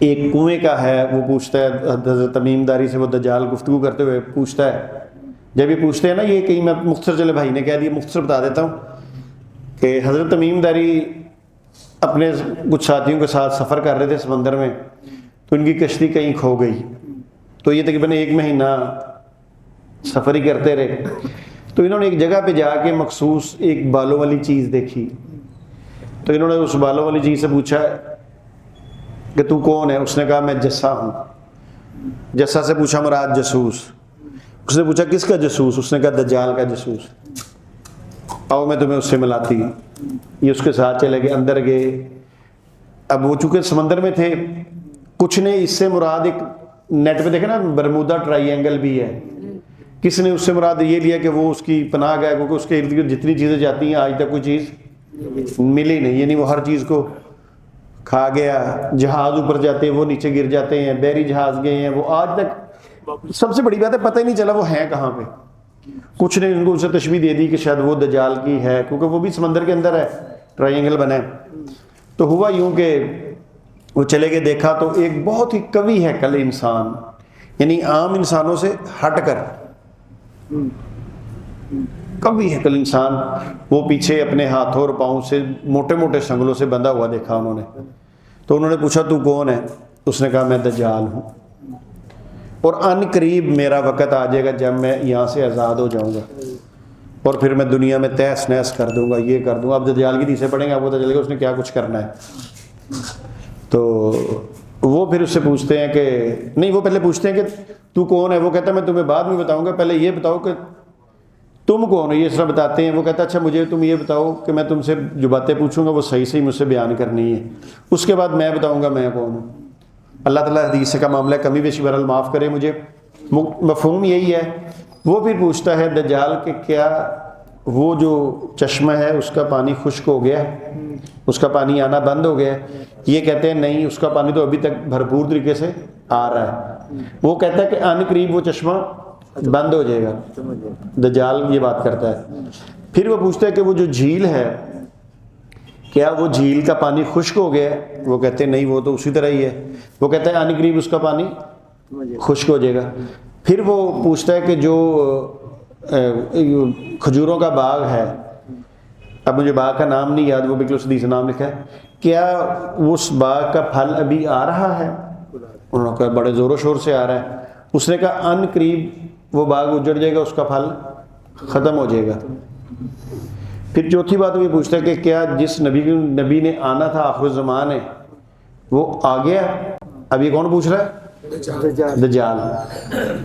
ایک کنویں کا ہے, وہ پوچھتا ہے حضرت تمیم داری سے, وہ دجال گفتگو کرتے ہوئے پوچھتا ہے. جب یہ پوچھتے ہیں نا, یہ کہیں میں مختصر, چلے بھائی نے کہہ دیا مختصر بتا دیتا ہوں کہ حضرت تمیم داری اپنے کچھ ساتھیوں کے ساتھ سفر کر رہے تھے سمندر میں, تو ان کی کشتی کہیں کھو گئی. تو یہ تقریباً 1 مہینہ سفر ہی کرتے رہے. تو انہوں نے ایک جگہ پہ جا کے مخصوص ایک بالوں والی چیز دیکھی. تو انہوں نے اس بالوں والی چیز سے پوچھا کہ تو کون ہے؟ اس نے کہا میں جسا ہوں. جسا سے پوچھا مراد جاسوس. اس نے پوچھا کس کا جاسوس؟ اس نے کہا دجال کا جاسوس. آؤ میں تمہیں اس سے ملاتی ہوں. یہ اس کے ساتھ چلے گئے, اندر گئے. اب وہ چونکہ سمندر میں تھے, کچھ نے اس سے مراد ایک نیٹ پہ دیکھے نا برمودا ٹرائی اینگل بھی ہے, کس نے اس سے مراد یہ لیا کہ وہ اس کی پناہ گاہ, کیونکہ اس کے ارد گرد جتنی چیزیں جاتی ہیں آج تک کوئی چیز ملی نہیں, یعنی وہ ہر چیز کو کھا گیا. جہاز اوپر جاتے ہیں وہ نیچے گر جاتے ہیں, بحری جہاز گئے ہیں وہ آج تک, سب سے بڑی بات ہے پتہ ہی نہیں چلا وہ ہیں کہاں پہ. کچھ نے ان کو اسے تشبیہ دے دی کہ شاید وہ دجال کی ہے, کیونکہ وہ بھی سمندر کے اندر ہے, ٹرائی اینگل بنا ہے. تو ہوا یوں کہ وہ چلے گئے, دیکھا تو ایک بہت ہی قوی ہے کل انسان, یعنی عام انسانوں سے ہٹ کر قوی ہے کل انسان. وہ پیچھے اپنے ہاتھوں اور پاؤں سے موٹے موٹے سنگلوں سے بندھا ہوا دیکھا انہوں نے. تو انہوں نے پوچھا تو کون ہے؟ اس نے کہا میں دجال ہوں, اور ان قریب میرا وقت آ جائے گا جب میں یہاں سے آزاد ہو جاؤں گا, اور پھر میں دنیا میں تہس نہس کر دوں گا, یہ کر دوں گا. اب دجال کی حدیثیں پڑھیں گے آپ کو پتہ چلے گا اس نے کیا کچھ کرنا ہے. تو وہ پھر اس سے پوچھتے ہیں کہ نہیں, وہ پہلے پوچھتے ہیں کہ تو کون ہے؟ وہ کہتا ہے میں تمہیں بعد میں بتاؤں گا, پہلے یہ بتاؤ کہ تم کون ہو. یہ اس طرح بتاتے ہیں. وہ کہتا ہے اچھا مجھے تم یہ بتاؤ کہ میں تم سے جو باتیں پوچھوں گا وہ صحیح صحیح مجھ سے بیان کرنی ہے, اس کے بعد میں بتاؤں گا میں کون ہوں. اللہ تعالیٰ حدیث کا معاملہ کمی بیشی بہرحال معاف کرے مجھے, مفہوم یہی ہے. وہ پھر پوچھتا ہے دجال کہ کیا وہ جو چشمہ ہے اس کا پانی خشک ہو گیا, اس کا پانی آنا بند ہو گیا؟ یہ کہتے ہیں نہیں, اس کا پانی تو ابھی تک بھرپور طریقے سے آ رہا ہے. وہ کہتا ہے کہ ان قریب وہ چشمہ بند ہو جائے گا. دجال یہ بات کرتا ہے. پھر وہ پوچھتا ہے کہ وہ جو جھیل ہے کیا وہ جھیل کا پانی خشک ہو گیا ہے؟ وہ کہتے ہیں نہیں, وہ تو اسی طرح ہی ہے. وہ کہتا ہے ان قریب اس کا پانی خشک ہو جائے گا. پھر وہ پوچھتا ہے کہ جو کھجوروں کا باغ ہے, اب مجھے باغ کا نام نہیں یاد, وہ بالکل حدیث سے نام لکھا ہے, کیا اس باغ کا پھل ابھی آ رہا ہے؟ انہوں نے کہا بڑے زور و شور سے آ رہا ہے. اس نے کہا ان قریب وہ باغ اجڑ جائے گا, اس کا پھل ختم ہو جائے گا. پھر چوتھی بات وہ یہ پوچھتا ہے کہ کیا جس نبی نے آنا تھا آخر الزمان ہے وہ آ گیا؟ اب یہ کون پوچھ رہا ہے؟ دجال.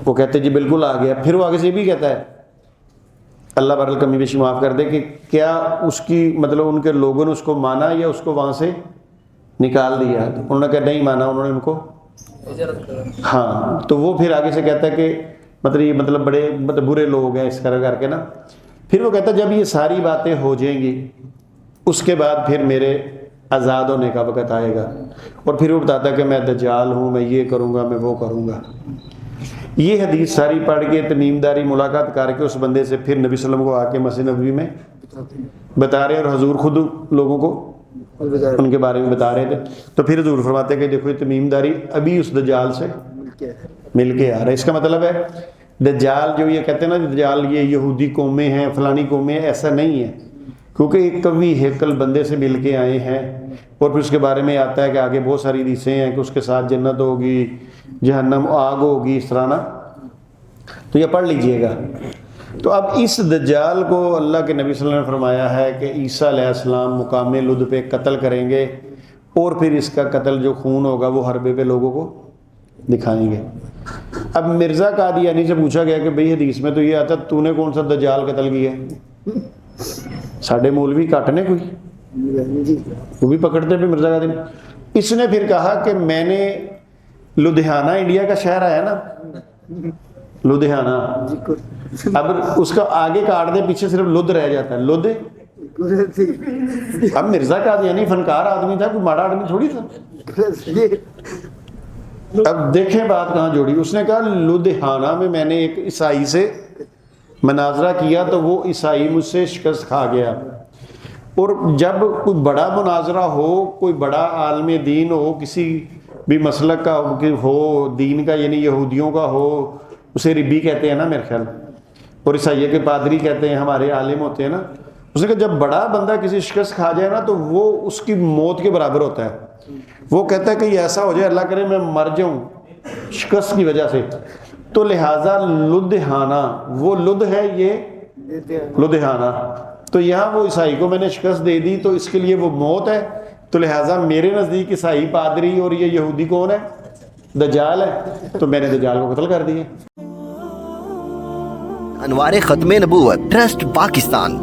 وہ کہتے جی بالکل آ گیا. پھر وہ آگے سے یہ بھی کہتا ہے, اللہ بہرحال کمی بیشی معاف کر دے, کہ کیا اس کی مطلب ان کے لوگوں نے اس کو مانا یا اس کو وہاں سے نکال دیا؟ انہوں نے کہا نہیں مانا, انہوں نے ان کو ہاں. تو وہ پھر آگے سے کہتا ہے کہ مطلب یہ مطلب بڑے برے لوگ ہیں اس طرح کر کے نا. پھر وہ کہتا ہے جب یہ ساری باتیں ہو جائیں گی اس کے بعد پھر میرے آزاد ہونے کا وقت آئے گا. اور پھر وہ بتاتا ہے کہ میں دجال ہوں, میں یہ کروں گا, میں وہ کروں گا. یہ حدیث ساری پڑھ کے تمیم داری ملاقات کر کے اس بندے سے پھر نبی صلی اللہ علیہ وسلم کو آ کے مسجد نبوی میں بتا رہے ہیں, اور حضور خود لوگوں کو ان کے بارے میں بتا رہے تھے. تو پھر حضور فرماتے ہیں کہ دیکھو یہ تمیم داری ابھی اس دجال سے مل کے آ رہا ہے. اس کا مطلب ہے دجال جو یہ کہتے ہیں نا دجال یہ یہودی قومیں ہیں فلانی قومیں ہیں، ایسا نہیں ہے، کیونکہ ایک قوی ہیکل بندے سے مل کے آئے ہیں. اور پھر اس کے بارے میں آتا ہے کہ آگے بہت ساری حدیثیں ہیں کہ اس کے ساتھ جنت ہوگی، جہنم آگ ہوگی، اس طرح نا. تو یہ پڑھ لیجئے گا. تو اب اس دجال کو اللہ کے نبی صلی اللہ علیہ وسلم نے فرمایا ہے کہ عیسیٰ علیہ السلام مقام لد پہ قتل کریں گے، اور پھر اس کا قتل جو خون ہوگا وہ حربے پہ لوگوں کو دکھائیں گے. اب مرزا قادیانی سے پوچھا گیا کہ بھئی حدیث میں تو یہ آتا تو نے کون سا دجال قتل کیا؟ ساڑھے مولوی کاٹنے کوئی وہ بھی پکڑتے پہ مرزا قادیانی. اس نے پھر کہا کہ میں نے لدھیانہ انڈیا کا شہر آیا نا لدھیانہ، اب اس کا آگے کاٹ دے پیچھے صرف لدھ رہ جاتا ہے لدھ. اب مرزا قادیانی فنکار آدمی تھا، کوئی ماڑا آدمی تھوڑی تھا. اب دیکھیں بات کہاں جوڑی. اس نے کہا لدھیانہ میں میں نے ایک عیسائی سے مناظرہ کیا تو وہ عیسائی مجھ سے شکست کھا گیا. اور جب کوئی بڑا مناظرہ ہو، کوئی بڑا عالم دین ہو، کسی بھی مسلک کا ہو، دین کا یعنی یہودیوں کا ہو، اسے ربی کہتے ہیں نا میرے خیال، اور عیسائی کے پادری کہتے ہیں، ہمارے عالم ہوتے ہیں نا. اس نے کہا جب بڑا بندہ کسی شکست کھا جائے نا تو وہ اس کی موت کے برابر ہوتا ہے. وہ کہتا ہے کہ یہ ایسا ہو جائے اللہ کرے میں مر جاؤں شکست کی وجہ سے. تو لہٰذا لدھیانہ وہ لدھ ہے، یہ لدھیانہ. تو یہاں وہ عیسائی کو میں نے شکست دے دی تو اس کے لیے وہ موت ہے. تو لہٰذا میرے نزدیک عیسائی پادری اور یہ یہودی کون ہے؟ دجال ہے. تو میں نے دجال کو قتل کر دیا. انوار ختم نبوت ٹرسٹ پاکستان